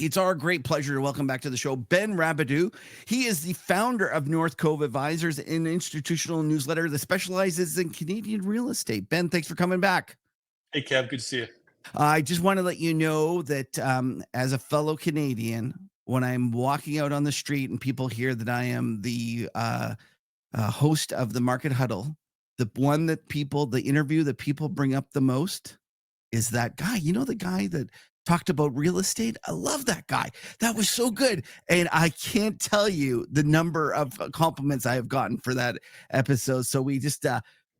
It's our great pleasure to welcome back to the show Ben Rabidoux. He is the founder of North Cove Advisors, an institutional newsletter that specializes in Canadian real estate. Ben, thanks for coming back. Hey, Kev, good to see you. I just want to let you know that as a fellow Canadian, when I'm walking out on the street and people hear that I am the host of the Market Huddle, the interview that people bring up the most is that guy. You know, the guy that talked about real estate? I love that guy. That was so good. And I can't tell you the number of compliments I have gotten for that episode. So we just,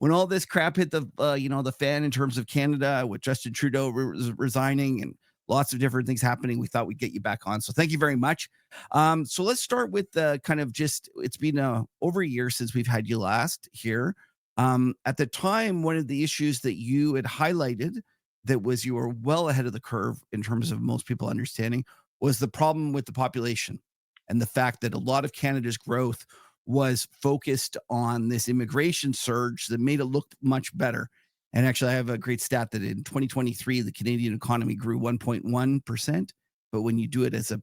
when all this crap hit the fan in terms of Canada with Justin Trudeau resigning and lots of different things happening, we thought we'd get you back on. So thank you very much. So let's start with it's been over a year since we've had you last here. At the time, one of the issues that you had highlighted that was you were well ahead of the curve in terms of most people understanding was the problem with the population and the fact that a lot of Canada's growth was focused on this immigration surge that made it look much better. And actually, I have a great stat that in 2023, the Canadian economy grew 1.1%. But when you do it as a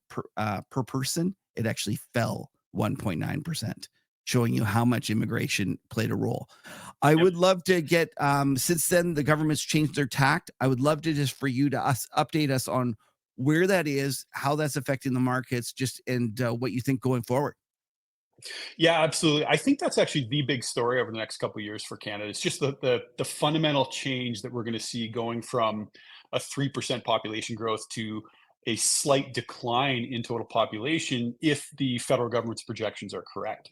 per person, it actually fell 1.9%, showing you how much immigration played a role. I would love to get, since then, the government's changed their tact. I would love to just for you to update us on where that is, how that's affecting the markets, and what you think going forward. Yeah, absolutely. I think that's actually the big story over the next couple of years for Canada. It's just the fundamental change that we're going to see going from a 3% population growth to a slight decline in total population if the federal government's projections are correct.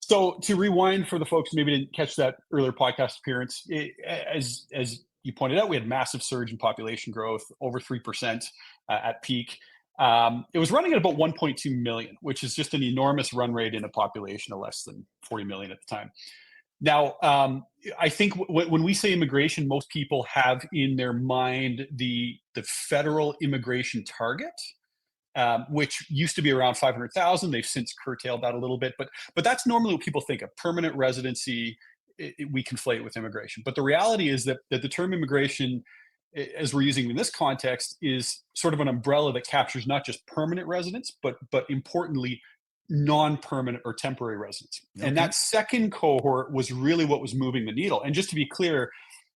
So to rewind for the folks who maybe didn't catch that earlier podcast appearance, as you pointed out, we had massive surge in population growth, over 3% at peak. It was running at about 1.2 million, which is just an enormous run rate in a population of less than 40 million at the time. Now, I think when we say immigration, most people have in their mind the federal immigration target, which used to be around 500,000. They've since curtailed that a little bit, but that's normally what people think of. Permanent residency, we conflate with immigration. But the reality is that the term immigration, as we're using in this context, is sort of an umbrella that captures not just permanent residents, but importantly, non-permanent or temporary residents. Okay. And that second cohort was really what was moving the needle. And just to be clear,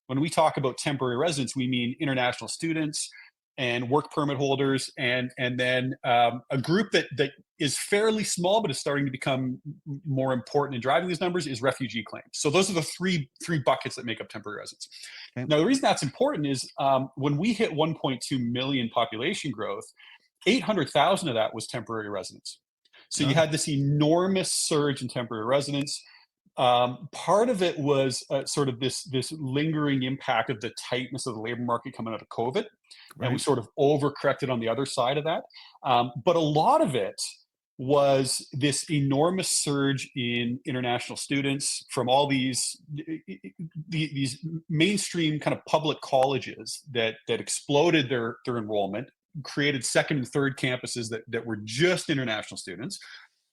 when we talk about temporary residents, we mean international students and work permit holders, and then a group that is fairly small but is starting to become more important in driving these numbers is refugee claims. So those are the three buckets that make up temporary residents. Okay. Now, the reason that's important is when we hit 1.2 million population growth, 800,000 of that was temporary residents. So you had this enormous surge in temporary residents. Part of it was sort of this lingering impact of the tightness of the labor market coming out of COVID, Right. and we sort of overcorrected on the other side of that. But a lot of it was this enormous surge in international students from all these mainstream kind of public colleges that exploded their enrollment, created second and third campuses that were just international students.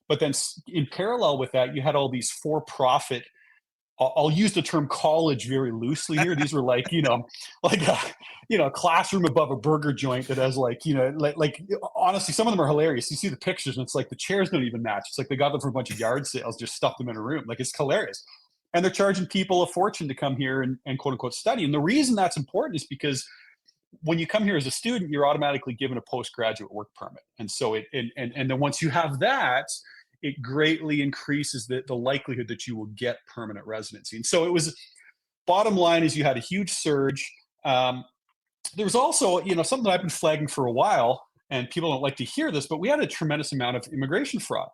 But then in parallel with that, you had all these for-profit, I'll use the term college very loosely here. These were like a classroom above a burger joint that has honestly, some of them are hilarious. You see the pictures and it's like the chairs don't even match. It's like they got them from a bunch of yard sales, just stuffed them in a room. Like, it's hilarious. And they're charging people a fortune to come here and quote unquote study. And the reason that's important is because when you come here as a student, you're automatically given a postgraduate work permit. And so and then once you have that, it greatly increases the likelihood that you will get permanent residency. And so it was, bottom line is you had a huge surge. There was also, something I've been flagging for a while, and people don't like to hear this, but we had a tremendous amount of immigration fraud.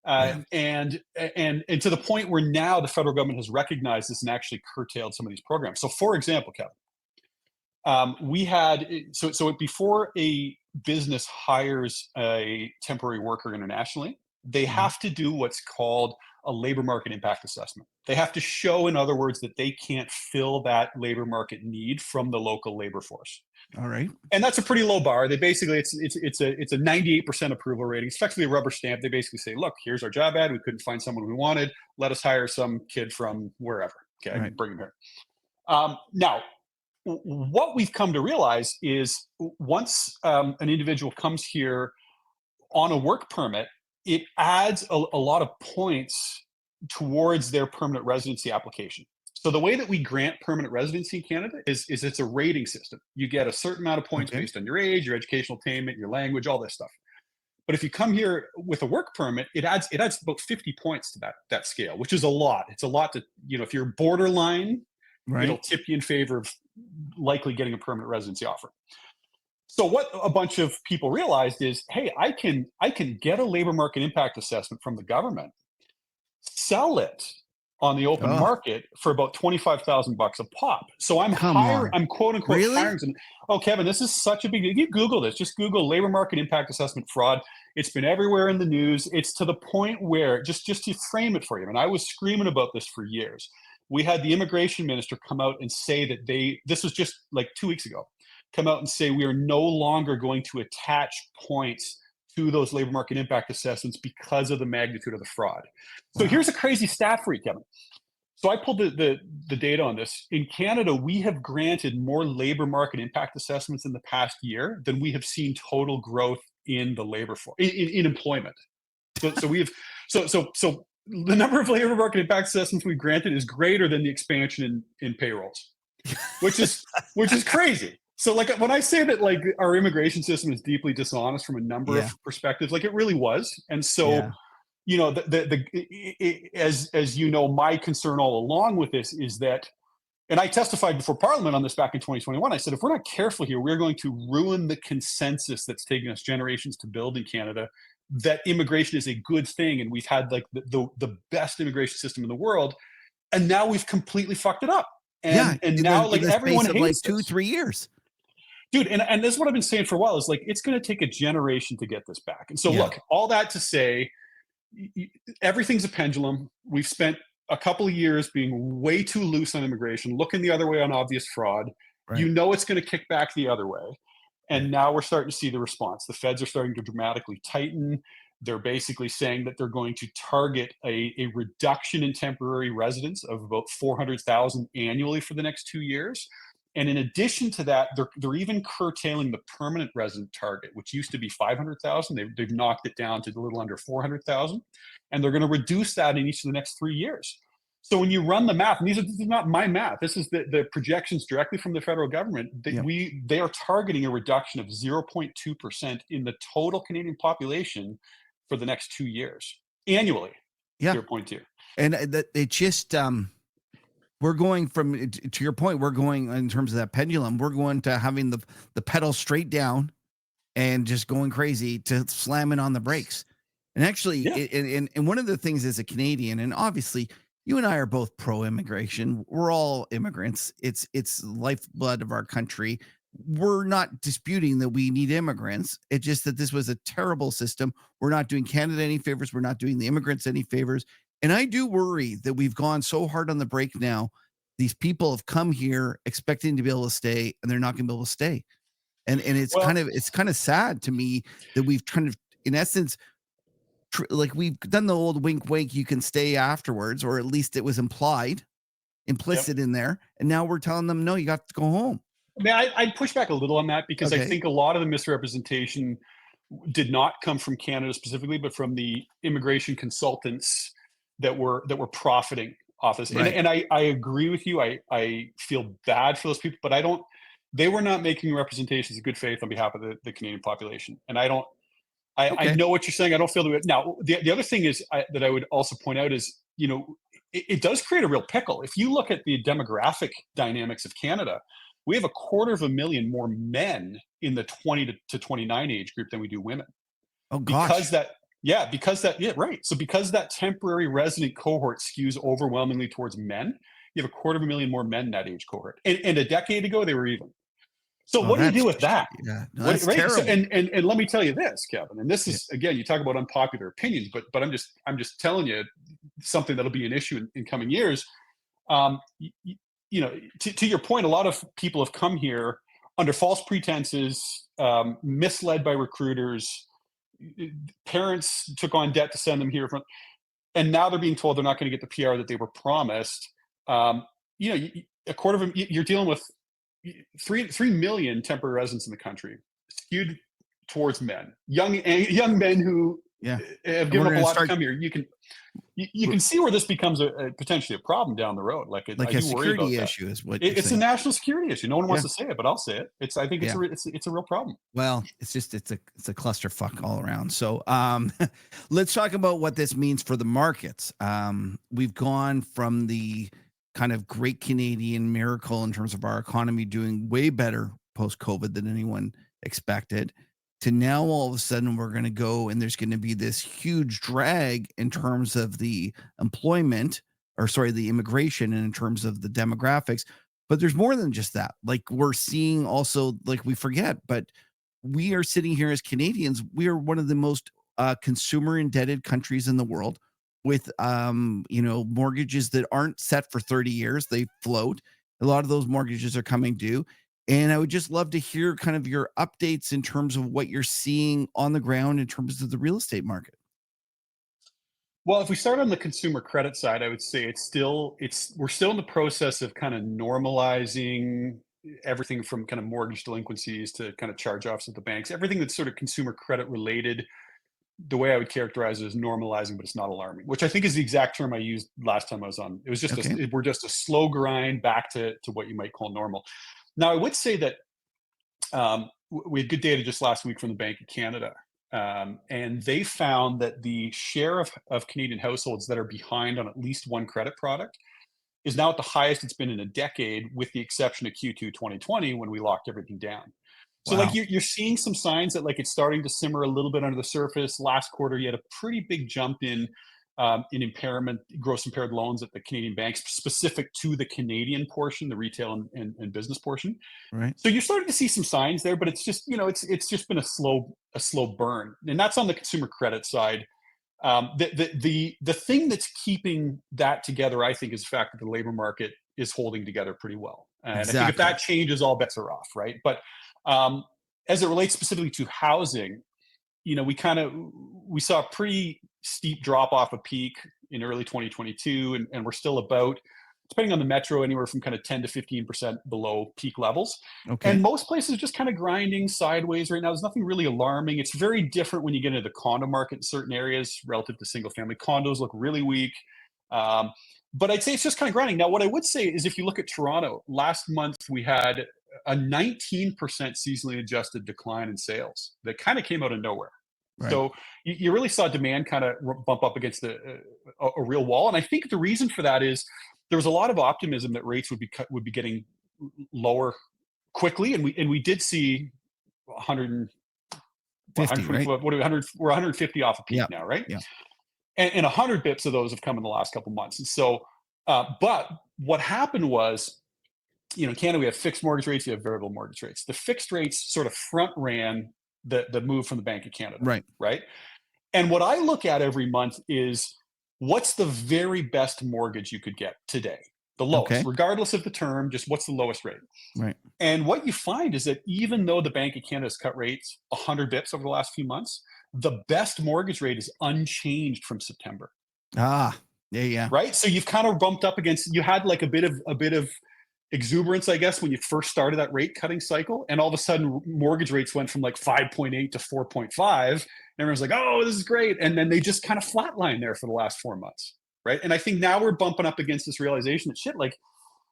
And to the point where now the federal government has recognized this and actually curtailed some of these programs. So for example, Kevin, we had, so before a business hires a temporary worker internationally, they have to do what's called a labor market impact assessment. They have to show, in other words, that they can't fill that labor market need from the local labor force. All right. And that's a pretty low bar. They basically, it's a 98% approval rating. It's effectively a rubber stamp. They basically say, look, here's our job ad. We couldn't find someone we wanted. Let us hire some kid from wherever. Okay, Right. bring him here. Now, what we've come to realize is once an individual comes here on a work permit, it adds a lot of points towards their permanent residency application. So the way that we grant permanent residency in Canada is it's a rating system. You get a certain amount of points Okay. based on your age, your educational attainment, your language, all this stuff. But if you come here with a work permit, it adds about 50 points to that scale, which is a lot. It's a lot to, if you're borderline, it'll Right. tip you in favor of likely getting a permanent residency offer. So what a bunch of people realized is, hey, I can get a labor market impact assessment from the government, sell it on the open Oh, market for about $25,000 a pop. So come on. I'm quote unquote Really? hiring some. Oh, Kevin, this is such a big deal. You Google this, just Google labor market impact assessment fraud. It's been everywhere in the news. It's to the point where just to frame it for you, and I was screaming about this for years. We had the immigration minister come out and say that this was just like 2 weeks ago, come out and say we are no longer going to attach points to those labor market impact assessments because of the magnitude of the fraud. So here's Wow. a crazy stat for you, Kevin. So I pulled the data on this. In Canada, we have granted more labor market impact assessments in the past year than we have seen total growth in the labor force in employment. So we've so the number of labor market impact assessments we've granted is greater than the expansion in payrolls, which is crazy. So like when I say that like our immigration system is deeply dishonest from a number Yeah. of perspectives, like it really was. And so Yeah. as you know, my concern all along with this is that, and I testified before Parliament on this back in 2021. I said, if we're not careful here, we're going to ruin the consensus that's taken us generations to build in Canada, that immigration is a good thing, and we've had like the best immigration system in the world, and now we've completely fucked it up. Yeah. And In now the in like the everyone space of like hates two, this. 3 years. Dude, and this is what I've been saying for a while, is like it's going to take a generation to get this back. And so Yeah. look, all that to say, everything's a pendulum. We've spent a couple of years being way too loose on immigration, looking the other way on obvious fraud. Right. It's going to kick back the other way. Right. And now we're starting to see the response. The feds are starting to dramatically tighten. They're basically saying that they're going to target a reduction in temporary residents of about 400,000 annually for the next 2 years. And in addition to that, they're even curtailing the permanent resident target, which used to be 500,000. They've knocked it down to a little under 400,000. And they're going to reduce that in each of the next 3 years. So when you run the math, and this is not my math, this is the projections directly from the federal government, Yep. they are targeting a reduction of 0.2% in the total Canadian population for the next 2 years annually. Yeah. 0.2. And that it just we're going from to your point, we're going in terms of that pendulum, we're going to having the pedal straight down and just going crazy to slamming on the brakes. And actually, Yeah. and one of the things as a Canadian, and obviously you and I are both pro-immigration. We're all immigrants. It's lifeblood of our country. We're not disputing that we need immigrants. It's just that this was a terrible system. We're not doing Canada any favors. We're not doing the immigrants any favors. And I do worry that we've gone so hard on the brake now. These people have come here expecting to be able to stay, and they're not going to be able to stay. And Well, it's kind of sad to me that we've kind of, in essence, like we've done the old wink wink, you can stay afterwards, or at least it was yep. implicit in there, and now we're telling them no, you got to go home. I mean, I'd push back a little on that because I Okay. think a lot of the misrepresentation did not come from Canada specifically, but from the immigration consultants that were profiting off this. And Right. and I agree with you. I feel bad for those people, but I don't. They were not making representations of good faith on behalf of the Canadian population, and I don't. I Okay. know what you're saying. I don't feel the way. Now, the other thing is that I would also point out is, it does create a real pickle. If you look at the demographic dynamics of Canada, we have 250,000 more men in the 20 to 29 age group than we do women. Oh Because gosh. that, yeah, because that, yeah, right. So because that temporary resident cohort skews overwhelmingly towards men, you have 250,000 more men in that age cohort. And a decade ago, they were even. So Oh, what do you do that's with that? yeah. No, What, that's right? So terrible. and let me tell you this, Kevin. And this Yeah. is, again, you talk about unpopular opinions, but I'm just telling you something that'll be an issue in coming years. Um, y- y- to your point, a lot of people have come here under false pretenses, misled by recruiters. Parents took on debt to send them here, and now they're being told they're not going to get the PR that they were promised. A quarter of them, you're dealing with 3 million temporary residents in the country, skewed towards men, young men who Yeah. have And given we're up a going to lot to start come here. You can see where this becomes potentially a problem down the road. Like I like a do worry about security that. issue is what you're It's a saying. national security issue. No one Yeah. wants to say it, but I'll say it. I think Yeah. it's a real problem. Well, it's a clusterfuck all around. So, let's talk about what this means for the markets. We've gone from the kind of great Canadian miracle in terms of our economy doing way better post COVID than anyone expected, to now all of a sudden we're going to go and there's going to be this huge drag in terms of the employment, or sorry, the immigration, and in terms of the demographics. But there's more than just that. Like, we're seeing also, like, we forget, but we are sitting here as Canadians. We are one of the most consumer indebted countries in the world, with mortgages that aren't set for 30 years. They float. A lot of those mortgages are coming due. And I would just love to hear kind of your updates in terms of what you're seeing on the ground in terms of the real estate market. Well, if we start on the consumer credit side, I would say it's we're still in the process of kind of normalizing everything from kind of mortgage delinquencies to kind of charge-offs at the banks. Everything that's sort of consumer credit related, the way I would characterize it is normalizing, but it's not alarming, which I think is the exact term I used last time I was on. It was just Okay. we're just a slow grind back to what you might call normal. Now, I would say that we had good data just last week from the Bank of Canada, and they found that the share of Canadian households that are behind on at least one credit product is now at the highest it's been in a decade, with the exception of Q2 2020 when we locked everything down. So, like, Wow. you're seeing some signs that, like, it's starting to simmer a little bit under the surface. Last quarter, you had a pretty big jump in impairment, gross impaired loans at the Canadian banks, specific to the Canadian portion, the retail and business portion. Right. So you're starting to see some signs there, but it's just, it's just been a slow burn, and that's on the consumer credit side. The thing that's keeping that together, I think, is the fact that the labor market is holding together pretty well. And I think if Exactly. that changes, all bets are off, right? But um, as it relates specifically to housing, we saw a pretty steep drop off a peak in early 2022, and we're still about, depending on the metro, anywhere from kind of 10 to 15% below peak levels. Okay. And most places just kind of grinding sideways right now. There's nothing really alarming. It's very different when you get into the condo market in certain areas relative to single family. Condos look really weak. Um, but I'd say it's just kind of grinding. Now, what I would say is, if you look at Toronto, last month we had a 19% seasonally adjusted decline in sales that kind of came out of nowhere. Right. So you really saw demand kind of bump up against a real wall, and I think the reason for that is there was a lot of optimism that rates would be getting lower quickly, and we did see 100 50, right? what are we, 100, we're 150 off a peak Yeah. now, right? Yeah. And 100 bips of those have come in the last couple months, and so but what happened was, in Canada, we have fixed mortgage rates, you have variable mortgage rates. The fixed rates sort of front ran the move from the Bank of Canada, Right. right? And what I look at every month is, what's the very best mortgage you could get today? The lowest, Okay. regardless of the term, just what's the lowest rate? Right. And what you find is that even though the Bank of Canada has cut rates 100 bips over the last few months, the best mortgage rate is unchanged from September, Ah. Yeah. Yeah. right? So you've kind of bumped up against, you had like a bit of exuberance, I guess, when you first started that rate cutting cycle, and all of a sudden mortgage rates went from like 5.8 to 4.5, and everyone's like, oh, this is great, and then they just kind of flatlined there for the last 4 months, right? And I think now we're bumping up against this realization that, shit, like,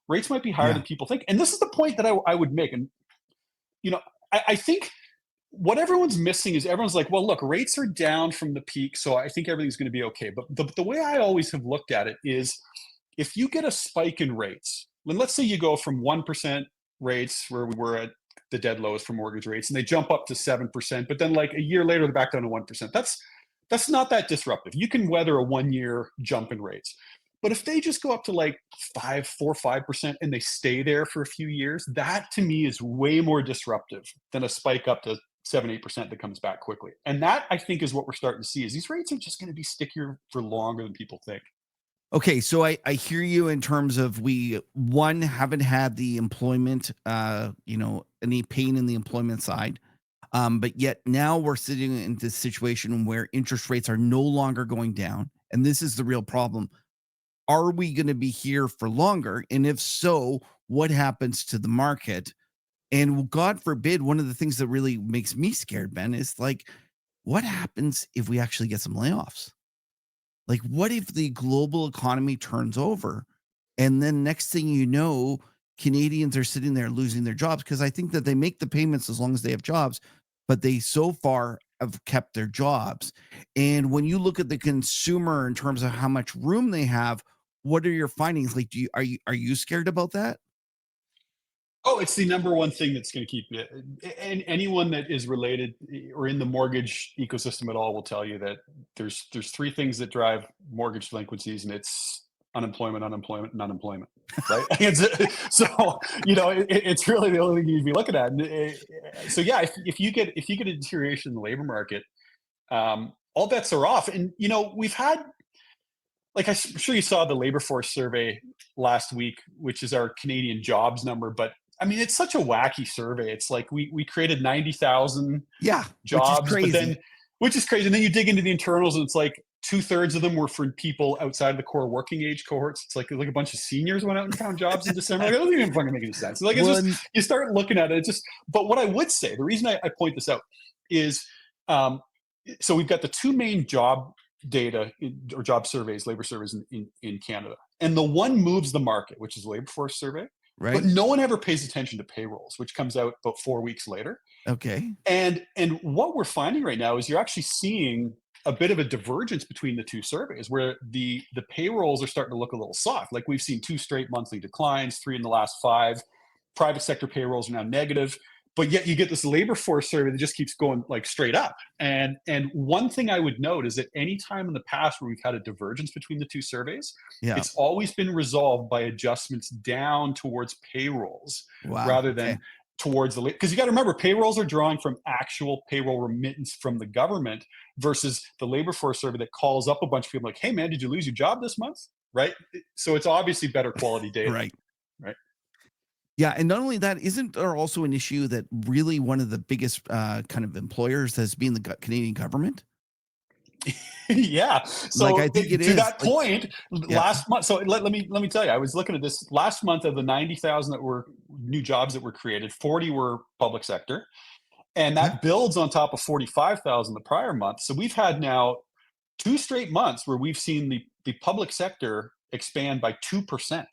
rates might be higher Yeah. than people think. And this is the point that I would make. And you know I think what everyone's missing is, everyone's like, well, look, rates are down from the peak, so I think everything's going to be okay. But the way I always have looked at it is, if you get a spike in rates, then let's say you go from 1% rates, where we were at the dead lowest for mortgage rates, and they jump up to 7%, but then like a year later they're back down to 1%. That's not that disruptive. You can weather a 1 year jump in rates. But if they just go up to like 5%, and they stay there for a few years, that to me is way more disruptive than a spike up to 7-8% that comes back quickly. And that, I think, is what we're starting to see, is these rates are just going to be stickier for longer than people think. Okay, so I hear you in terms of, we one haven't had the employment, any pain in the employment side, but yet now we're sitting in this situation where interest rates are no longer going down, and this is the real problem. Are we going to be here for longer? And if so, what happens to the market. And God forbid, one of the things that really makes me scared, Ben, is like, what happens if we actually get some layoffs? Like, what if the global economy turns over and then next thing you know, Canadians are sitting there losing their jobs? Because I think that they make the payments as long as they have jobs, but they so far have kept their jobs. And when you look at the consumer in terms of how much room they have, what are your findings? Like, are you scared about that? Oh, it's the number one thing that's going to keep you. And anyone that is related or in the mortgage ecosystem at all will tell you that there's three things that drive mortgage delinquencies, and it's unemployment, unemployment, and unemployment. Right? So it's really the only thing you'd be looking at. So yeah, if you get a deterioration in the labor market, all bets are off. And we've had, like, I'm sure you saw the labor force survey last week, which is our Canadian jobs number. But I mean, it's such a wacky survey. It's like we created 90,000 Yeah, which is jobs, but then, crazy. which is crazy. And then you dig into the internals, and it's like two-thirds of them were for people outside of the core working age cohorts. It's like a bunch of seniors went out and found jobs in December. Like, it doesn't even fucking make any sense. Like, it's just, One, you start looking at it, it's just. But what I would say, the reason I point this out is, um, so we've got the two main job data or job surveys, labor surveys in Canada. And the one moves the market, which is the labor force survey. But right? no one ever pays attention to payrolls, which comes out about 4 weeks later. Okay. And what we're finding right now is you're actually seeing a bit of a divergence between the two surveys, where the payrolls are starting to look a little soft. Like, we've seen 2 straight monthly declines, 3 in the last 5. Private sector payrolls are now negative, but yet you get this labor force survey that just keeps going like straight up. And one thing I would note is that any time in the past where we've had a divergence between the two surveys, Yeah. it's always been resolved by adjustments down towards payrolls Wow. rather Okay. than towards the, because you got to remember, payrolls are drawing from actual payroll remittance from the government versus the labor force survey that calls up a bunch of people like, hey man, did you lose your job this month? Right? So it's obviously better quality data. Right. Right? Yeah, and not only that, isn't there also an issue that really one of the biggest kind of employers has been the Canadian government? Yeah. Like, So I think it to is. that Like, point, yeah, last month. So let me tell you, I was looking at this last month. Of the 90,000 that were new jobs that were created, 40 were public sector, and yeah, that builds on top of 45,000 the prior month. So we've had now 2 straight months where we've seen the public sector expand by 2%.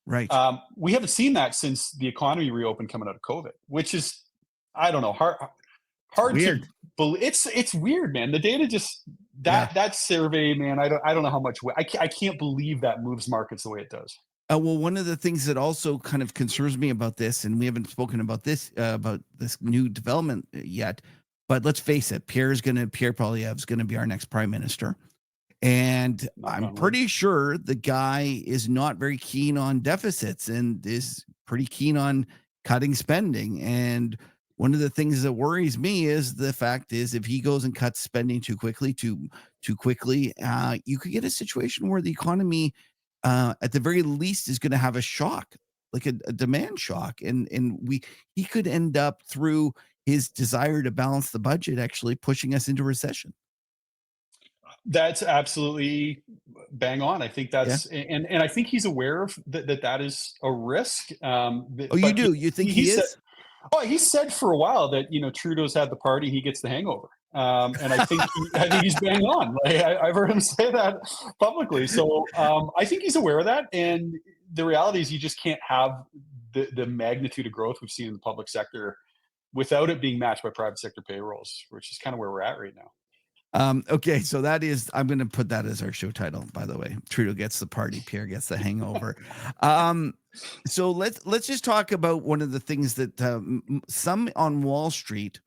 right. We haven't seen that since the economy reopened coming out of COVID, which is, I don't know, It's hard to weird. believe. It's weird, man. The data just, Yeah. that survey, man. I don't know how much I can't believe that moves markets the way it does. Well, one of the things that also kind of concerns me about this, and we haven't spoken about this new development yet, but let's face it, Pierre Poilievre is gonna be our next prime minister. And Knock I'm on wood. pretty sure the guy is not very keen on deficits and is pretty keen on cutting spending. And one of the things that worries me is the fact is if he goes and cuts spending too quickly, you could get a situation where the economy, at the very least, is going to have a shock, like a demand shock, and he could end up through his desire to balance the budget actually pushing us into recession. That's absolutely bang on. I think Yeah. that's, and I think he's aware of that is a risk. Oh, you But do? You think he he said, is? oh, he said for a while that Trudeau's had the party, he gets the hangover. And I think he's bang on. Like, I've heard him say that publicly. So I think he's aware of that. And the reality is, you just can't have the magnitude of growth we've seen in the public sector without it being matched by private sector payrolls, which is kind of where we're at right now. Okay, so that is I'm gonna put that as our show title, by the way. Trudeau gets the party, Pierre gets the hangover. Um, so let's just talk about one of the things that some on Wall Street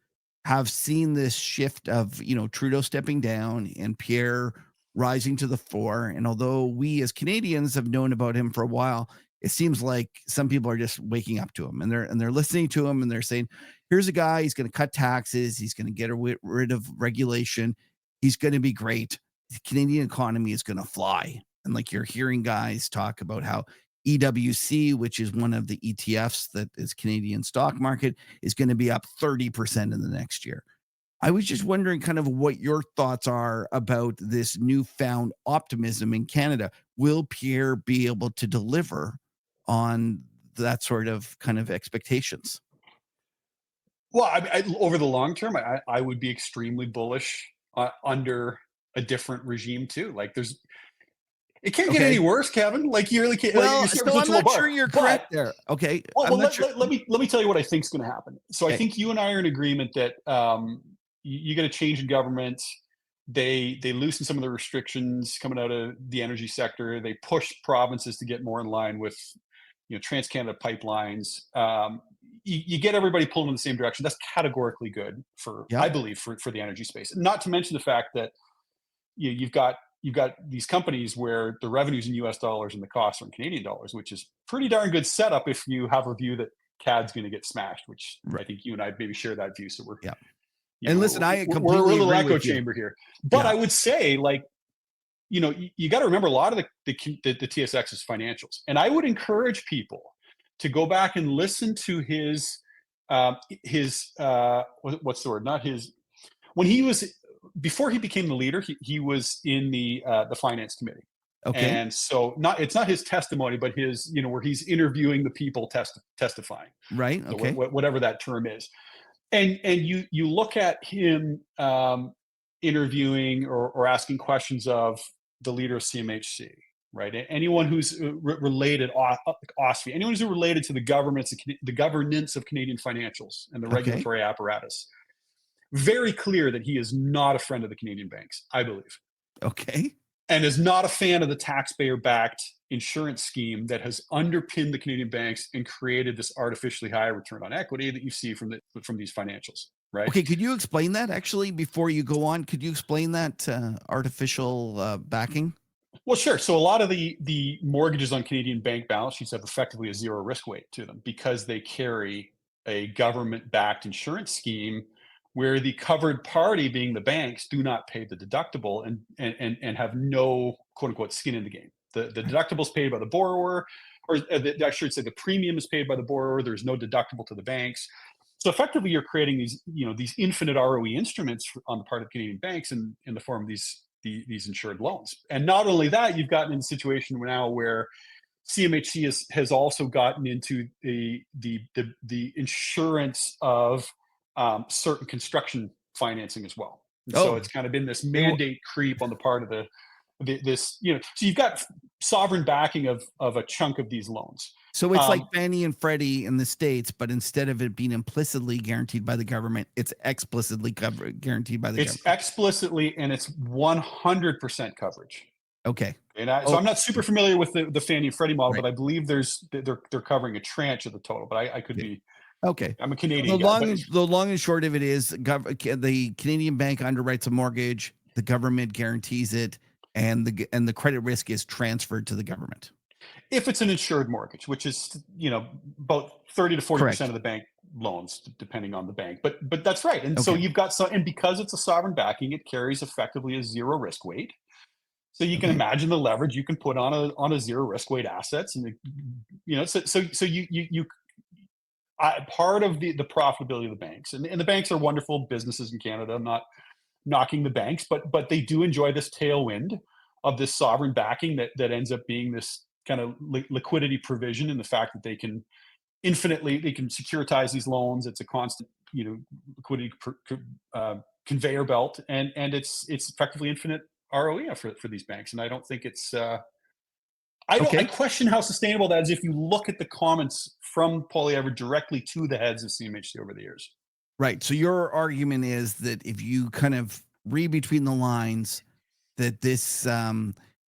have seen this shift of Trudeau stepping down and Pierre rising to the fore. And although we as Canadians have known about him for a while, it seems like some people are just waking up to him and they're listening to him and they're saying, "Here's a guy. He's going to cut taxes. He's going to get rid of regulation. He's going to be great. The Canadian economy is going to fly." And like you're hearing guys talk about how EWC, which is one of the ETFs that is Canadian stock market, is going to be up 30% in the next year. I was just wondering kind of what your thoughts are about this newfound optimism in Canada. Will Pierre be able to deliver on that sort of kind of expectations? Well, over the long term, I would be extremely bullish under a different regime too. Like, it can't get any Okay. worse, Kevin. Like, you really can't. Like, Well, you're starting so with I'm such a low not sure bar. you're But correct there. Okay. well, I'm well not sure. let me tell you what I think is going to happen. So I Okay. think you and I are in agreement that you get a change in government. They loosen some of the restrictions coming out of the energy sector. They push provinces to get more in line with Trans-Canada pipelines. You get everybody pulling in the same direction. That's categorically good for, I Yep. believe, for the energy space. Not to mention the fact that you've got these companies where the revenues in US dollars and the costs are in Canadian dollars, which is pretty darn good setup if you have a view that CAD's going to get smashed, which I Right. think you and I maybe share that view. So we're Yep. you And know listen, I we're a completely little agree echo with you. chamber here. But Yeah. I would say, like, you got to remember a lot of the TSX's financials, and I would encourage people to go back and listen to what's the word? Not his when he was before he became the leader. He was in the finance committee, Okay. and so it's not his testimony, but his where he's interviewing the people testifying. Right. So Okay. whatever that term is, and you look at him interviewing or asking questions of the leader of CMHC, right? Anyone who's related, OSFI, anyone who's related to the governance of Canadian financials and the Okay. regulatory apparatus. Very clear that he is not a friend of the Canadian banks, I believe, Okay. and is not a fan of the taxpayer-backed insurance scheme that has underpinned the Canadian banks and created this artificially high return on equity that you see from these financials, right? Okay. Could you explain that actually before you go on? Could you explain that artificial backing? Well, sure. So a lot of the mortgages on Canadian bank balance sheets have effectively a zero risk weight to them because they carry a government-backed insurance scheme where the covered party, being the banks, do not pay the deductible and have no quote unquote skin in the game. The deductible is paid by the borrower, or I should say the premium is paid by the borrower. There's no deductible to the banks. So effectively, you're creating these infinite ROE instruments on the part of Canadian banks in the form of these insured loans. And not only that, you've gotten in a situation now where CMHC has also gotten into the insurance of certain construction financing as well. And so Oh, it's kind of been this they will. mandate creep on the part of so you've got sovereign backing of a chunk of these loans. So it's like Um, Fannie and Freddie in the States, but instead of it being implicitly guaranteed by the government, it's explicitly guaranteed by the it's government. explicitly and it's 100% coverage. Okay. So Oh, I'm not super familiar with the Fannie and Freddie model, right. but I believe they're covering a tranche of the total. But I could Okay. be. Okay. I'm a So Canadian guy, but the long and short of it is the Canadian bank underwrites a mortgage, the government guarantees it, and the credit risk is transferred to the government. if it's an insured mortgage, which is about 30 to 40% Correct. of the bank loans, depending on the bank. But that's right. And so Okay. you've got and because it's a sovereign backing, it carries effectively a zero risk weight. So you can Okay. imagine the leverage you can put on a zero risk weight assets, and so part of the profitability of the banks, and the banks are wonderful businesses in Canada. I'm not knocking the banks, but they do enjoy this tailwind of this sovereign backing that ends up being this kind of liquidity provision, and the fact that they can securitize these loans. It's a constant liquidity conveyor belt, and it's effectively infinite ROE for these banks. And I don't think it's I Okay. question how sustainable that is if you look at the comments from Poilievre directly to the heads of CMHC over the years. Right. So your argument is that if you kind of read between the lines, that this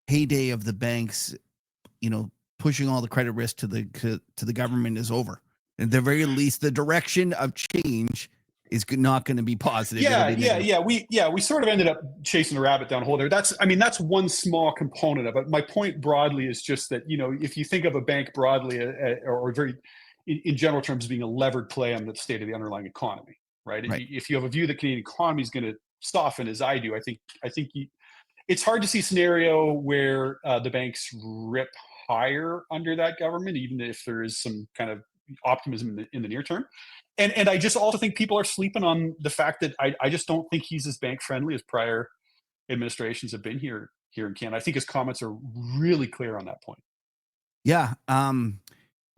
heyday of the banks, you know, pushing all the credit risk to the government is over. At the very least, the direction of change is not going to be positive. It'll Yeah, be yeah, negative. we sort of ended up chasing a rabbit down a hole there. That's one small component of it. My point broadly is just that if you think of a bank broadly or very in general terms being a levered play on the state of the underlying economy, right? Right. If you have a view that Canadian economy is going to soften, as I do, it's hard to see a scenario where the banks rip higher under that government, even if there is some kind of optimism in the near term. And I just also think people are sleeping on the fact that I just don't think he's as bank friendly as prior administrations have been here in Canada. I think his comments are really clear on that point. Yeah.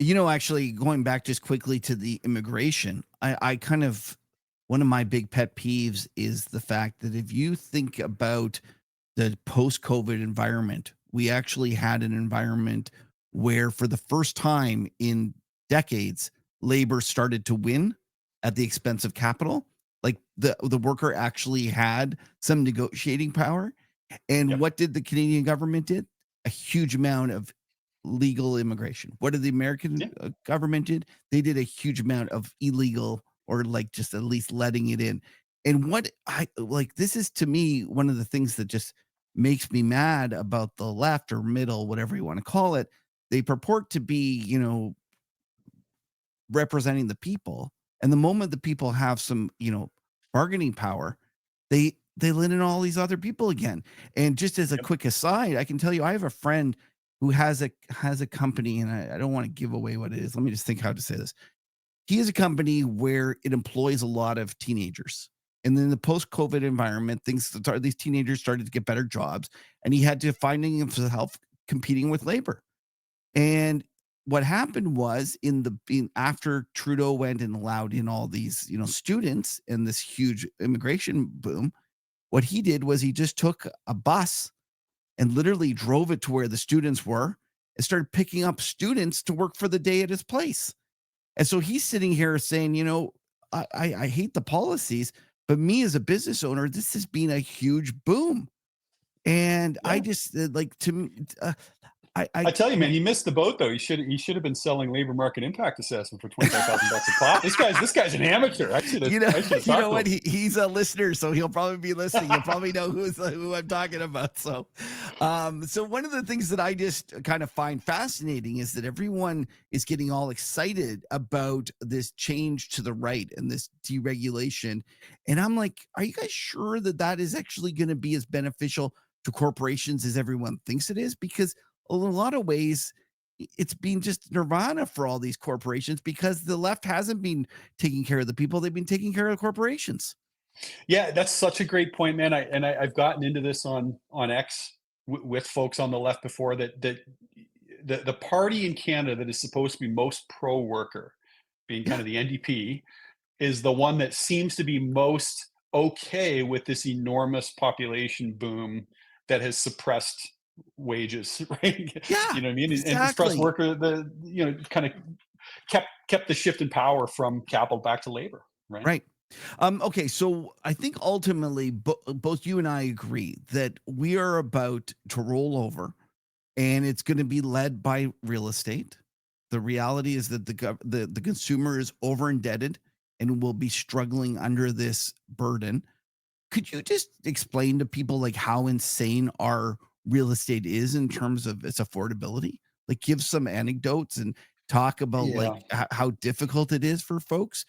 Actually, going back just quickly to the immigration, I kind of one of my big pet peeves is the fact that if you think about the post-COVID environment, we actually had an environment where, for the first time in decades, labor started to win at the expense of capital. Like the worker actually had some negotiating power. And Yep. what did the Canadian government did? A huge amount of legal immigration. What did the American Yeah. government did? They did a huge amount of illegal, or like just at least letting it in. And what I like, this is to me one of the things that just makes me mad about the left or middle, whatever you want to call it. They purport to be, representing the people. And the moment the people have some, bargaining power, they let in all these other people again. And just as a Yep. quick aside, I can tell you I have a friend who has a company, and I don't want to give away what it is. Let me just think how to say this. He has a company where it employs a lot of teenagers. And then the post-COVID environment, these teenagers started to get better jobs, and he had to finding himself competing with labor. And what happened was, after Trudeau went and allowed in all these, students and this huge immigration boom, what he did was he just took a bus and literally drove it to where the students were and started picking up students to work for the day at his place. And so he's sitting here saying, I hate the policies, but me as a business owner, this has been a huge boom. And I Yeah. just like to me, I tell you, man, he missed the boat though. He should have been selling labor market impact assessment for 25,000 bucks a pop. This guy's an amateur. you know, I should have you know talked to what? him. He's a listener, so he'll probably be listening. He'll probably know who I'm talking about. So one of the things that I just kind of find fascinating is that everyone is getting all excited about this change to the right and this deregulation, and I'm like, are you guys sure that that is actually going to be as beneficial to corporations as everyone thinks it is? Because in a lot of ways, it's been just nirvana for all these corporations because the left hasn't been taking care of the people, they've been taking care of the corporations. Yeah, that's such a great point, man. I've gotten into this on X with folks on the left before, that the party in Canada that is supposed to be most pro worker, being kind Yeah, of the NDP, is the one that seems to be most okay with this enormous population boom that has suppressed wages, right? yeah, You know what I mean? And suppressed exactly. worker, kind of kept the shift in power from capital back to labor, right? Right. Okay, so I think ultimately both you and I agree that we are about to roll over, and it's going to be led by real estate. The reality is that the consumer is over indebted and will be struggling under this burden. Could you just explain to people like how insane our real estate is in terms of its affordability? Like give some anecdotes and talk about like Yeah. how difficult it is for folks.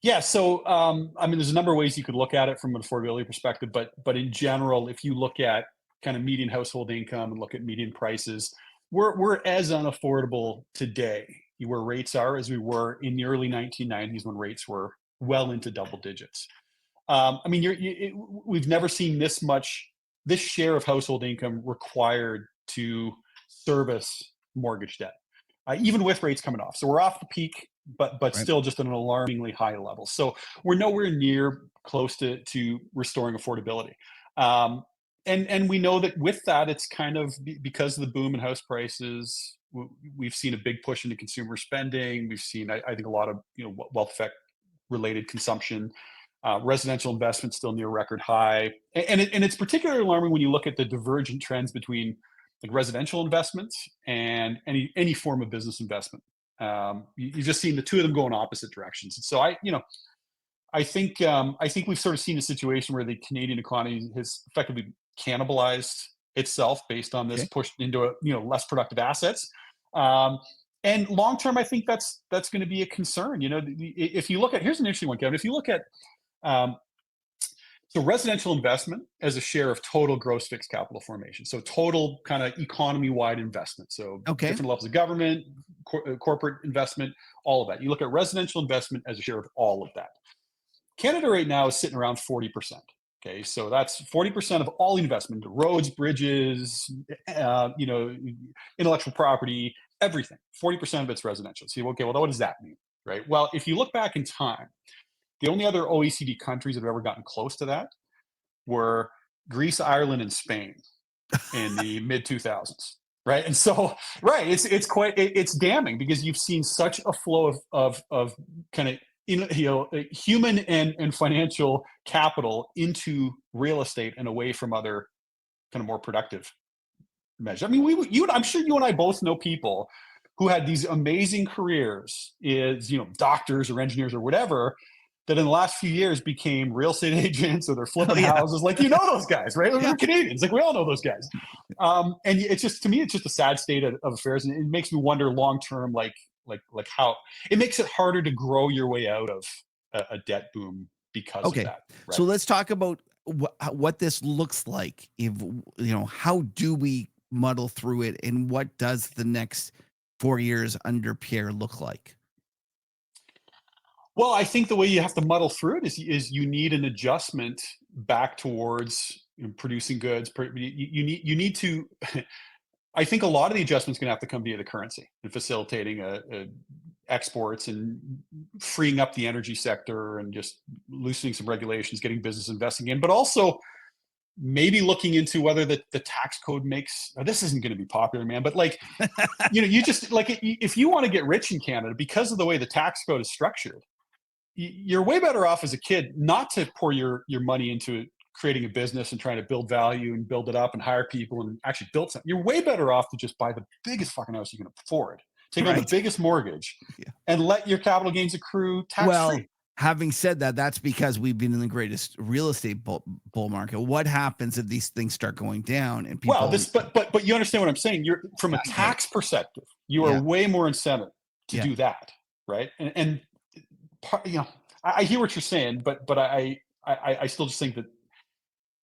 Yeah, so I mean, there's a number of ways you could look at it from an affordability perspective, but in general, if you look at kind of median household income and look at median prices, we're as unaffordable today where rates are as we were in the early 1990s when rates were well into double digits. I mean, we've never seen this share of household income required to service mortgage debt, even with rates coming off. So we're off the peak, but Right. still just at an alarmingly high level. So we're nowhere near close to restoring affordability. And we know that with that, it's kind of because of the boom in house prices. We've seen a big push into consumer spending. We've seen, I think, a lot of wealth effect related consumption. Residential investment still near record high, and it's particularly alarming when you look at the divergent trends between like residential investments and any form of business investment. You've just seen the two of them go in opposite directions. And so I think we've sort of seen a situation where the Canadian economy has effectively cannibalized itself based on this Okay. push into less productive assets. Um, and long term, I think that's going to be a concern. If you look at, here's an interesting one, Kevin. If you look at um, so residential investment as a share of total gross fixed capital formation. So total kind of economy-wide investment. So Okay. different levels of government, corporate investment, all of that. You look at residential investment as a share of all of that. Canada right now is sitting around 40%. Okay, so that's 40% of all investment into roads, bridges, intellectual property. everything. 40% of it's residential. So, okay, well, what does that mean? Right. Well, if you look back in time, the only other OECD countries that have ever gotten close to that were Greece, Ireland, and Spain in the mid 2000s. Right. And so, right, it's damning because you've seen such a flow of kind of human and financial capital into real estate and away from other kind of more productive measures. I mean, I'm sure you and I both know people who had these amazing careers, is doctors or engineers or whatever, that in the last few years became real estate agents or they're Oh, flipping yeah. houses. Like, those guys, right? Yeah. We're Canadians. Like, we all know those guys. And it's just, to me, it's just a sad state of affairs. And it makes me wonder long term, like how it makes it harder to grow your way out of a debt boom because of Okay. that. Right? So let's talk about what this looks like. If, how do we muddle through it, and what does the next 4 years under Pierre look like? Well, I think the way you have to muddle through it is you need an adjustment back towards producing goods. You need to. I think a lot of the adjustments going to have to come via the currency and facilitating exports and freeing up the energy sector and just loosening some regulations, getting business investing in, but also maybe looking into whether the tax code makes. This isn't going to be popular, man, but you just if you want to get rich in Canada because of the way the tax code is structured, you're way better off as a kid not to pour your money into creating a business and trying to build value and build it up and hire people and actually build something. You're way better off to just buy the biggest fucking house you can afford, take on the biggest mortgage, and let your capital gains accrue tax-free. Well, having said that, that's because we've been in the greatest real estate bull market. What happens if these things start going down and people? Well, but you understand what I'm saying. You're from a tax perspective, you are way more incentive to do that, right? And I hear what you're saying, but I still just think that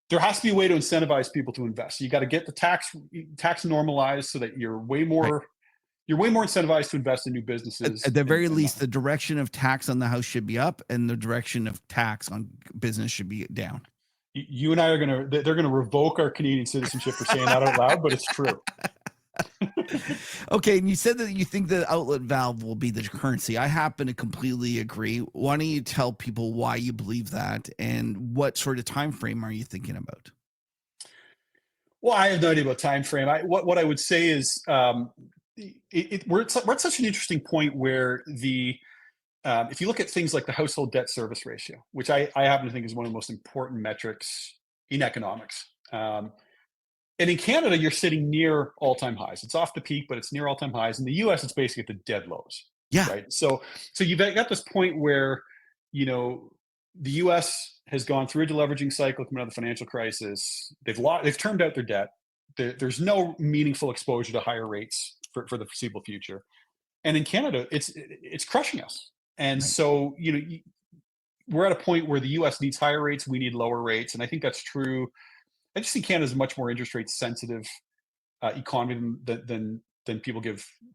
there has to be a way to incentivize people to invest. You got to get the tax normalized so that you're way more incentivized to invest in new businesses. At the very least, the direction of tax on the house should be up, and the direction of tax on business should be down. You and I they're gonna revoke our Canadian citizenship for saying that out loud, but it's true. Okay, and you said that you think the outlet valve will be the currency. I happen to completely agree. Why don't you tell people why you believe that, and what sort of time frame are you thinking about? Well, I have no idea about time frame. What I would say is we're at such an interesting point where if you look at things like the household debt service ratio, which I happen to think is one of the most important metrics in economics. And in Canada, you're sitting near all-time highs. It's off the peak, but it's near all-time highs. In the US, it's basically at the dead lows. Yeah. Right. So you've got this point where, the US has gone through a deleveraging cycle coming out of the financial crisis. They've termed out their debt. There's no meaningful exposure to higher rates for the foreseeable future. And in Canada, it's crushing us. And so, we're at a point where the US needs higher rates. We need lower rates. And I think that's true. I just think Canada is a much more interest rate sensitive economy than people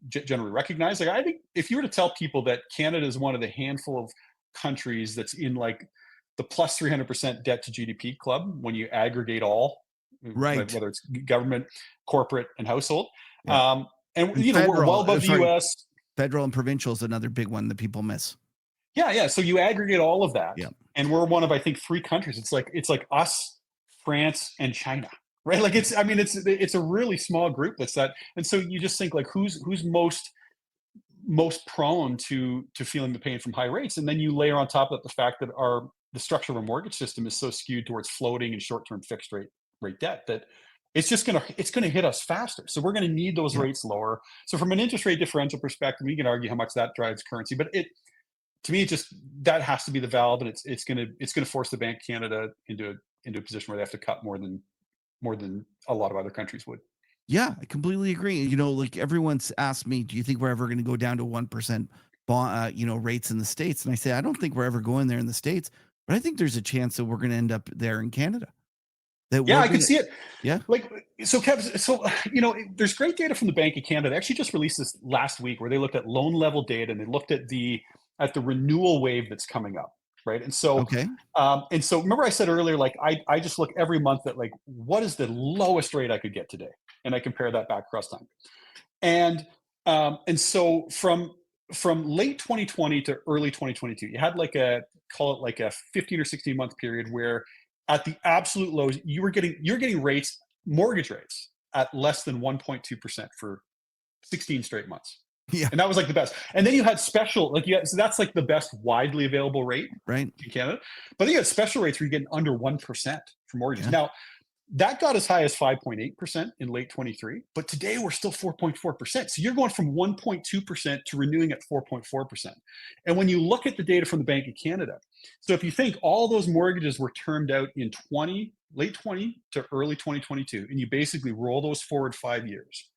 generally recognize. Like, I think if you were to tell people that Canada is one of the handful of countries that's in like the plus 300% debt to GDP club when you aggregate all, whether it's government, corporate, and household, and we're well above the US. Federal and provincial is another big one that people miss. Yeah. So you aggregate all of that, Yeah. and we're one of, I think, 3 countries. It's like us, France, and China, right? Like it's a really small group that's that. And so you just think like who's most prone to feeling the pain from high rates, and then you layer on top of it the fact that the structure of our mortgage system is so skewed towards floating and short-term fixed rate debt that it's gonna hit us faster. So we're gonna need those rates lower. So from an interest rate differential perspective, we can argue how much that drives currency, but to me, that has to be the valve, and it's gonna force the Bank of Canada into a position where they have to cut more than a lot of other countries would. Yeah, I completely agree. Like everyone's asked me, do you think we're ever going to go down to 1% bond, rates in the States? And I say, I don't think we're ever going there in the States, but I think there's a chance that we're going to end up there in Canada. I can see it. Yeah. Kev, there's great data from the Bank of Canada. They actually just released this last week where they looked at loan level data and they looked at the renewal wave that's coming up. Right. And so, remember I said earlier, like I just look every month at like, what is the lowest rate I could get today? And I compare that back across time. And And so from late 2020 to early 2022, you had like a call it like a 15 or 16 month period where at the absolute lows, you're getting rates, mortgage rates at less than 1.2% for 16 straight months. Yeah. And that was like the best. And then you had special, like so that's like the best widely available rate Right. in Canada. But then you had special rates where you're getting under 1% for mortgages. Yeah. Now, that got as high as 5.8% in late 23, but today we're still 4.4%. So you're going from 1.2% to renewing at 4.4%. And when you look at the data from the Bank of Canada, so if you think all those mortgages were termed out in late 20 to early 2022, and you basically roll those forward 5 years,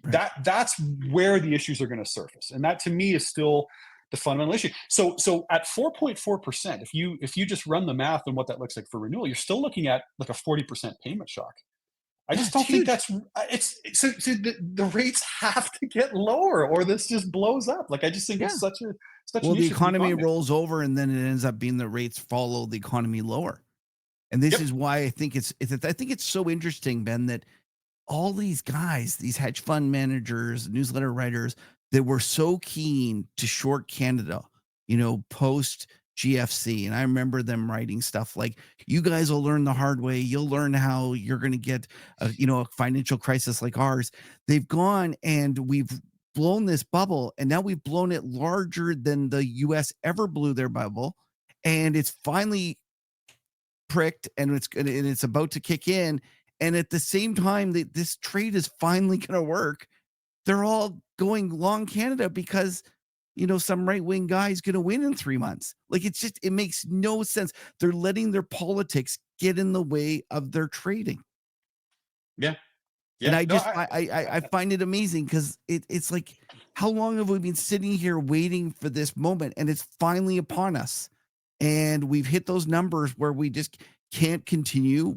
Right. that's where the issues are going to surface. And that to me is still the fundamental issue. So at 4.4%, if you just run the math on what that looks like for renewal, you're still looking at like a 40% payment shock. I Yeah. just It's don't think huge. that's so the rates have to get lower or this just blows up. Like I just think Yeah. it's such Well, an the issue for the economy economy. rolls over and then it ends up being the rates follow the economy lower. And this Yep. is why I think I think it's so interesting, Ben, that all these guys, these hedge fund managers, newsletter writers that were so keen to short Canada, post GFC. And I remember them writing stuff like, you guys will learn the hard way. You'll learn how you're going to get a financial crisis like ours. They've gone and we've blown this bubble and now we've blown it larger than the US ever blew their bubble. And it's finally pricked and it's about to kick in, and at the same time that this trade is finally going to work, they're all going long Canada because some right-wing guy is going to win in 3 months. Like, it makes no sense. They're letting their politics get in the way of their trading. Yeah. And Yeah. I No, just I find it amazing because it's like, how long have we been sitting here waiting for this moment? And it's finally upon us. And we've hit those numbers where we just can't continue.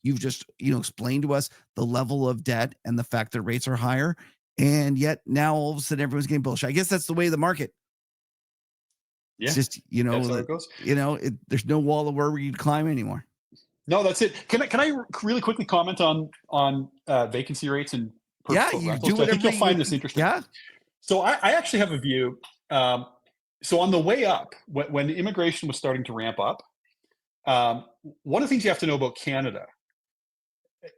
You've just explained to us the level of debt and the fact that rates are higher. And yet now all of a sudden everyone's getting bullish. I guess that's the way of the market. It's yeah. just, That's how it goes. there's no wall of where you'd climb anymore. No, that's it. Can I really quickly comment on vacancy rates and Yeah, purpose-built you rentals? do 'Cause I think whatever you'll you find this interesting. yeah. So I actually have a view. So on the way up, when immigration was starting to ramp up, one of the things you have to know about Canada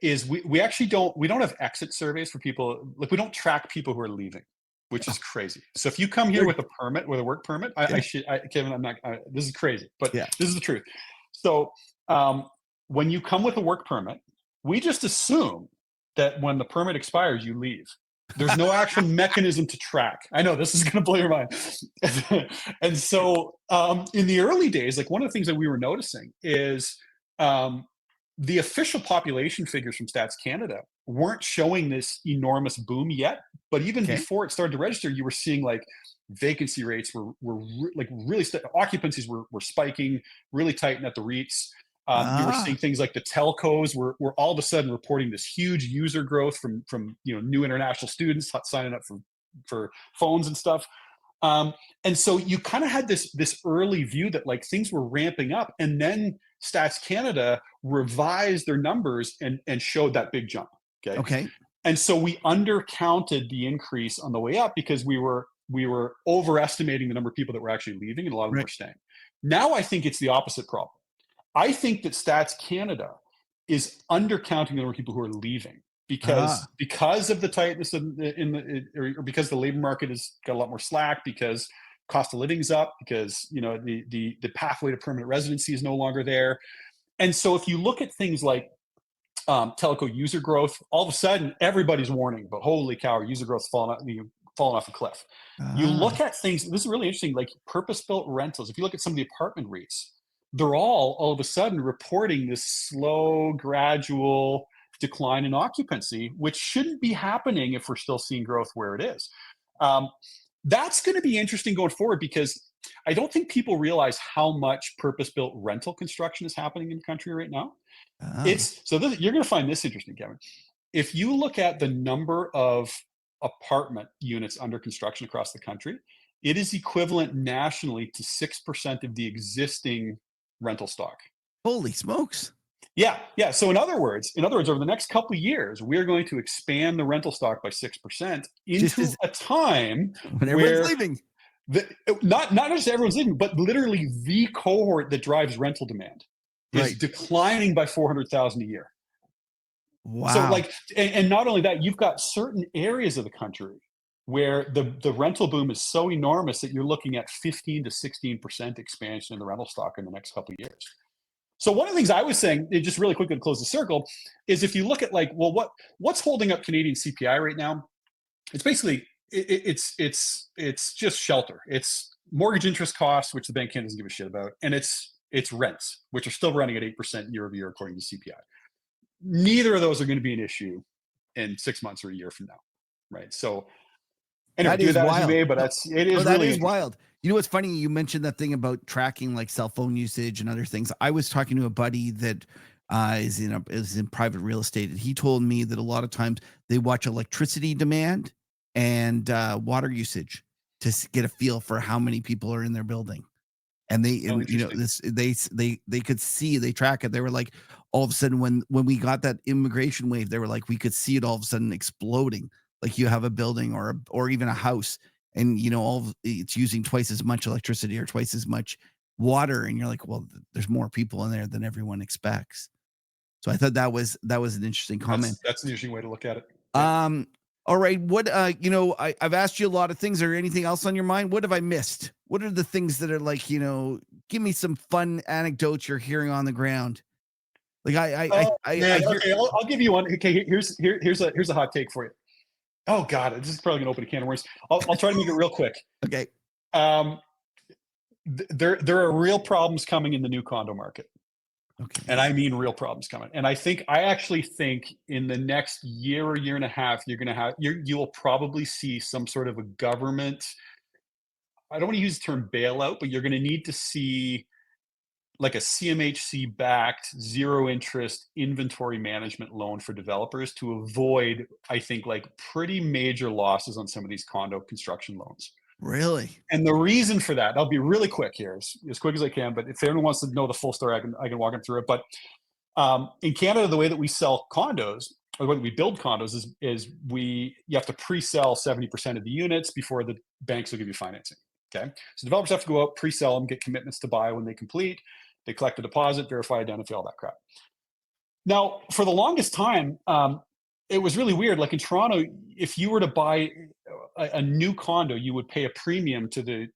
is we actually don't have exit surveys for people. Like we don't track people who are leaving, which is crazy. So if you come here They're with a permit, with a work permit, yeah, Kevin, I'm not. This is crazy, but yeah. this is the truth. So when you come with a work permit, we just assume that when the permit expires, you leave. There's no actual mechanism to track. I know this is going to blow your mind. And so in the early days, like one of the things that we were noticing is the official population figures from Stats Canada weren't showing this enormous boom yet. But even Okay. before it started to register, you were seeing like vacancy rates like really occupancies were spiking really tight at the REITs. You were seeing Ah, things like the telcos were all of a sudden reporting this huge user growth from new international students signing up for phones and stuff. And so you kind of had this early view that like things were ramping up, and then Stats Canada revised their numbers and showed that big jump. Okay, okay. and so we undercounted the increase on the way up because we were overestimating the number of people that were actually leaving, and a lot of them Right. were staying. Now I think it's the opposite problem. I think that Stats Canada is undercounting the number of people who are leaving Ah, because of the tightness or because the labor market has got a lot more slack, because cost of living's up, because the pathway to permanent residency is no longer there. And so if you look at things like telco user growth, all of a sudden everybody's warning, but holy cow, our user growth's falling off a cliff. You ah. look at things, this is really interesting, like purpose-built rentals. If you look at some of the apartment REITs, they're all of a sudden reporting this slow, gradual decline in occupancy, which shouldn't be happening if we're still seeing growth where it is. Um, that's going to be interesting going forward because I don't think people realize how much purpose-built rental construction is happening in the country right now. Ah. You're going to find this interesting, Kevin. If you look at the number of apartment units under construction across the country, it is equivalent nationally to 6% of the existing rental stock. Holy smokes. Yeah. So in other words, over the next couple of years, we're going to expand the rental stock by 6% Just into as a time when everyone's where leaving. the, not just everyone's leaving, but literally the cohort that drives rental demand is Right. declining by 400,000 a year. So Wow. like, and not only that, you've got certain areas of the country where the rental boom is so enormous that you're looking at 15 to 16% expansion in the rental stock in the next couple of years. So one of the things I was saying, just really quickly to close the circle, is if you look at like, well, what's holding up Canadian CPI right now? It's basically it's just shelter. It's mortgage interest costs, which the Bank of Canada doesn't give a shit about, and it's rents, which are still running at 8% year over year according to CPI. Neither of those are going to be an issue in 6 months or a year from now, right? So anyway, That do is that as you wild. may, but No, it no, is that really is interesting. wild. You know what's funny? You mentioned that thing about tracking like cell phone usage and other things. I was talking to a buddy that is in private real estate, and he told me that a lot of times they watch electricity demand and water usage to get a feel for how many people are in their building. And Oh, interesting. this they could see, they track it. They were like, all of a sudden when we got that immigration wave, they were like, we could see it all of a sudden exploding. Like you have a building or even a house, and it's using twice as much electricity or twice as much water, and you're like, well, there's more people in there than everyone expects. So I thought that was an interesting comment. That's an interesting way to look at it. Yeah. Um, all right. What I've asked you a lot of things. Are there anything else on your mind? What have I missed? What are the things that are like, give me some fun anecdotes you're hearing on the ground? Like Oh I man. hear. Okay, I'll give you one. Okay, here's a hot take for you. Oh God, this is probably gonna open a can of worms. I'll try to make it real quick. Okay. Um, there are real problems coming in the new condo market, and Okay. I mean real problems coming. And I actually think in the next year or year and a half, you will probably see some sort of a government. I don't want to use the term bailout, but you're going to need to see like a CMHC backed zero interest inventory management loan for developers to avoid, I think, like pretty major losses on some of these condo construction loans. Really? And the reason for that, I'll be really quick here, as quick as I can. But if anyone wants to know the full story, I can walk them through it. But in Canada, the way that we sell condos, or the way that we build condos, is you have to pre-sell 70% of the units before the banks will give you financing. Okay, so developers have to go out, pre-sell them, get commitments to buy when they complete. They collect the deposit, verify, identify, all that crap. Now, for the longest time, it was really weird. Like in Toronto, if you were to buy a new condo, you would pay a premium to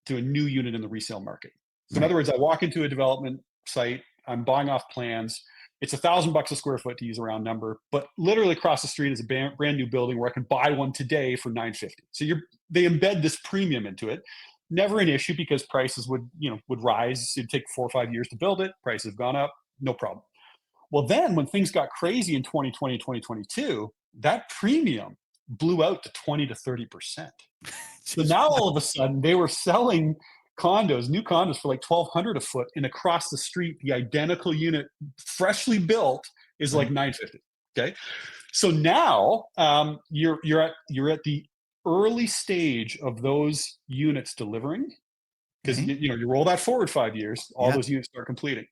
a new unit in the resale market. So in Right. other words, I walk into a development site, I'm buying off plans. It's $1,000 a square foot to use a round number, but literally across the street is a brand new building where I can buy one today for $950. So they embed this premium into it. Never an issue because prices would rise. It'd take 4 or 5 years to build it. Prices have gone up, no problem. Well, then when things got crazy in 2020, 2022, that premium blew out to 20 to 30%. So Just now all of a sudden they were selling new condos for like 1,200 a foot, and across the street, the identical unit, freshly built, is like right. 950. Okay, so now you're at the early stage of those units delivering because Okay. you roll that forward 5 years, all Yeah. those units start completing,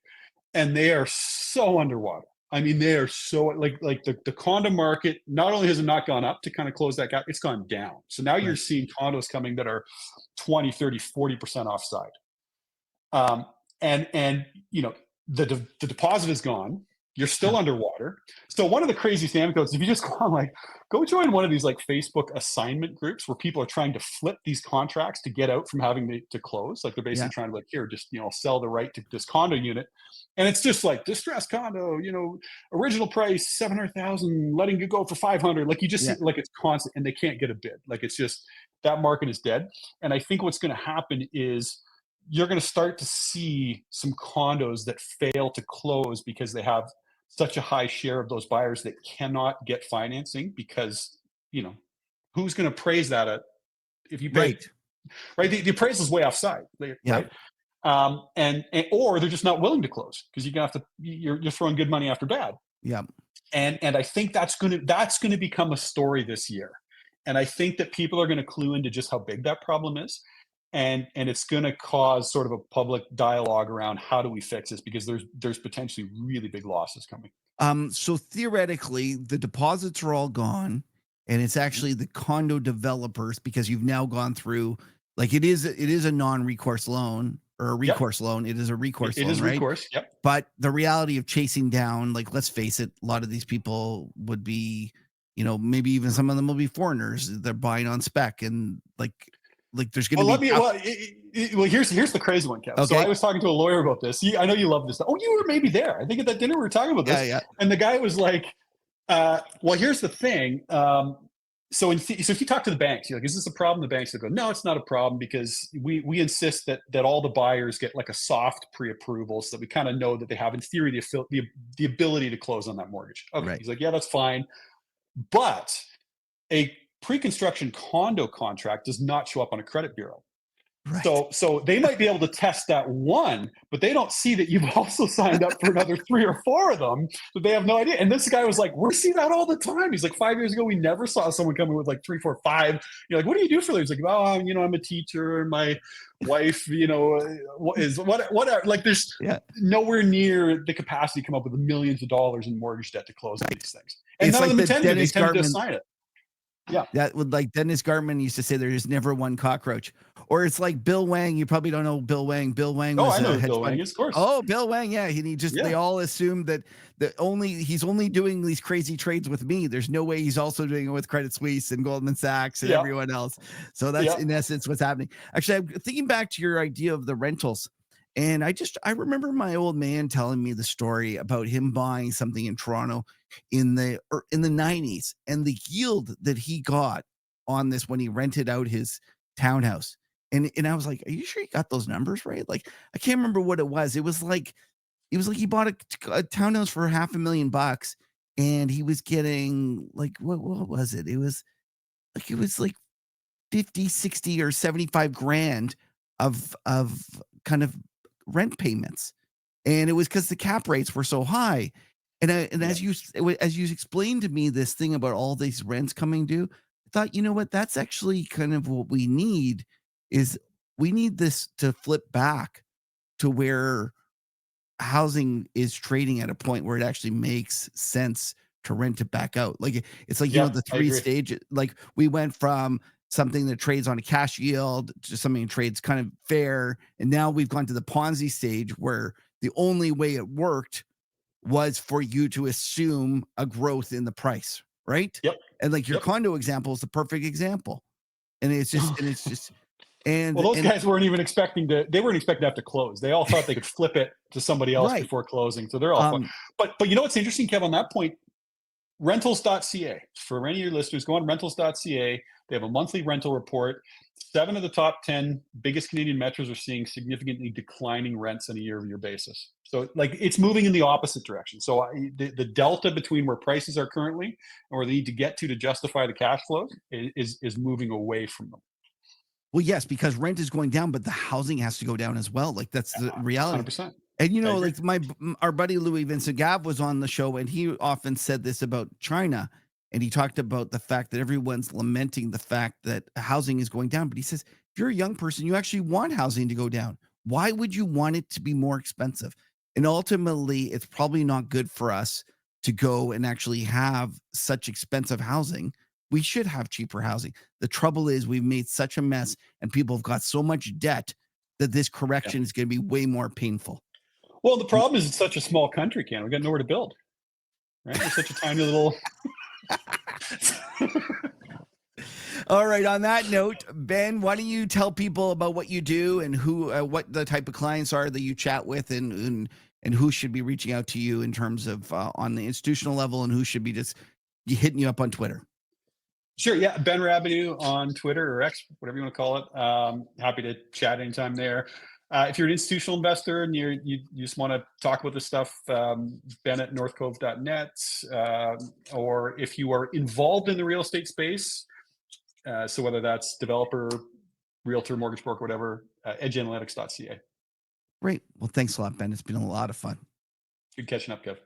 and they are so underwater. I mean, they are so like the condo market. Not only has it not gone up to kind of close that gap, it's gone down. So now you're Right. seeing condos coming that are 20, 30, 40% offside. Um, and the deposit is gone. You're Yeah. still underwater. So one of the craziest anecdotes, if you just go join one of these like Facebook assignment groups where people are trying to flip these contracts to get out from having to close. Like they're basically Yeah. trying to like, here, just sell the right to this condo unit. And it's just like distressed condo, original price 700,000, letting it go for 500. Like you just see Yeah. like it's constant and they can't get a bid. Like it's just that market is dead. And I think what's going to happen is you're going to start to see some condos that fail to close because they have such a high share of those buyers that cannot get financing because you know who's going to appraise that at if you pay Right. right the appraisal is way offside, Yeah. right? And or they're just not willing to close because you're throwing good money after bad. Yeah. And I think that's going to become a story this year. And I think that people are going to clue into just how big that problem is. and it's going to cause sort of a public dialogue around how do we fix this, because there's potentially really big losses coming. So theoretically, the deposits are all gone, and it's Mhm. actually the condo developers because you've now gone through like it is a non-recourse loan or a Yep, recourse loan. It is a it, recourse it loan, is right? recourse. Yep. But the reality of chasing down, like, let's face it, a lot of these people would be, maybe even some of them will be foreigners. They're buying on spec, and like there's going to Well, be let me. tough. Well, here's the crazy one, Kev. So I Okay, was talking to a lawyer about this. I know you love this. Oh, you were maybe there. I think at that dinner we were talking about yeah, this, yeah, and the guy was like, "Well, here's the thing. So if you talk to the banks, you're like, is this a problem?" The banks will go, "No, it's not a problem because we insist that all the buyers get like a soft pre-approval, so that we kind of know that they have, in theory, the ability to close on that mortgage." Okay, right, he's like, "Yeah, that's fine, but a pre-construction condo contract does not show up on a credit bureau." right, So they might be able to test that one, but they don't see that you've also signed up for another three or four of them. So they have no idea. And this guy was like, "We see that all the time." He's like, "5 years ago, we never saw someone coming with like three, four, five." You're like, "What do you do for this?" He's like, "Oh, I'm a teacher. My wife, is whatever." Like, there's yeah. nowhere near the capacity to come up with millions of dollars in mortgage debt to close on these things. And It's none of like them the intended to. They Dennis tended to Gartman. assign it. Yeah. That would like Dennis Gartman used to say there is never one cockroach. Or it's like Bill Wang. You probably don't know Bill Wang. Bill Wang Oh, was I know a who hedge Bill Wang fund. is, of course. Oh, Bill Wang, yeah. He just they Yeah. all assumed that he's only doing these crazy trades with me. There's no way he's also doing it with Credit Suisse and Goldman Sachs and Yeah. everyone else. So that's Yeah. in essence what's happening. Actually, I'm thinking back to your idea of the rentals. And I remember my old man telling me the story about him buying something in Toronto in the 90s and the yield that he got on this when he rented out his townhouse. And I was like, "Are you sure you got those numbers right?" Like, I can't remember what it was. It was like he bought a townhouse for $500,000 and he was getting like what was it? It was like 50, 60, or 75 grand of kind of rent payments. And it was because the cap rates were so high. And Yeah. as you explained to me this thing about all these rents coming due, I thought, you know what? That's actually kind of what we need is we need this to flip back to where housing is trading at a point where it actually makes sense to rent it back out. Like it's like, Yeah, the I three agree. stages. Like we went from something that trades on a cash yield to something that trades kind of fair. And now we've gone to the Ponzi stage where the only way it worked was for you to assume a growth in the price, right? Yep. And like your Yep. condo example is the perfect example. And it's just Well, those and guys they weren't expecting to have to close. They all thought they could flip it to somebody else right. before closing. So they're all fine. Um But you know what's interesting, Kev, on that point? Rentals.ca. For any of your listeners, go on rentals.ca. They have a monthly rental report. 7 of the top 10 biggest Canadian metros are seeing significantly declining rents on a year-over-year basis. So, like, it's moving in the opposite direction. So, the delta between where prices are currently and where they need to get to justify the cash flows is moving away from them. Well, yes, because rent is going down, but the housing has to go down as well. Like that's the reality. 100%. And I agree. like our buddy Louis Vincent Gav was on the show, and he often said this about China, and he talked about the fact that everyone's lamenting the fact that housing is going down. But he says, if you're a young person, you actually want housing to go down. Why would you want it to be more expensive? And ultimately, it's probably not good for us to go and actually have such expensive housing. We should have cheaper housing. The trouble is we've made such a mess and people have got so much debt that this Yeah. correction is going to be way more painful. Well, the And problem is it's such a small country, Ken. We got nowhere to build, right? We're such a tiny little. all right, on that note, Ben, why don't you tell people about what you do and what the type of clients are that you chat with and who should be reaching out to you in terms of on the institutional level and who should be just hitting you up on Twitter. Sure. Yeah. Ben Rabidoux on Twitter or X, whatever you want to call it. Happy to chat anytime there. If you're an institutional investor and you just want to talk about this stuff, Ben at northcove.net. Or if you are involved in the real estate space, so whether that's developer, realtor, mortgage broker, whatever, edgeanalytics.ca. Great. Well, thanks a lot, Ben. It's been a lot of fun. Good catching up, Kev.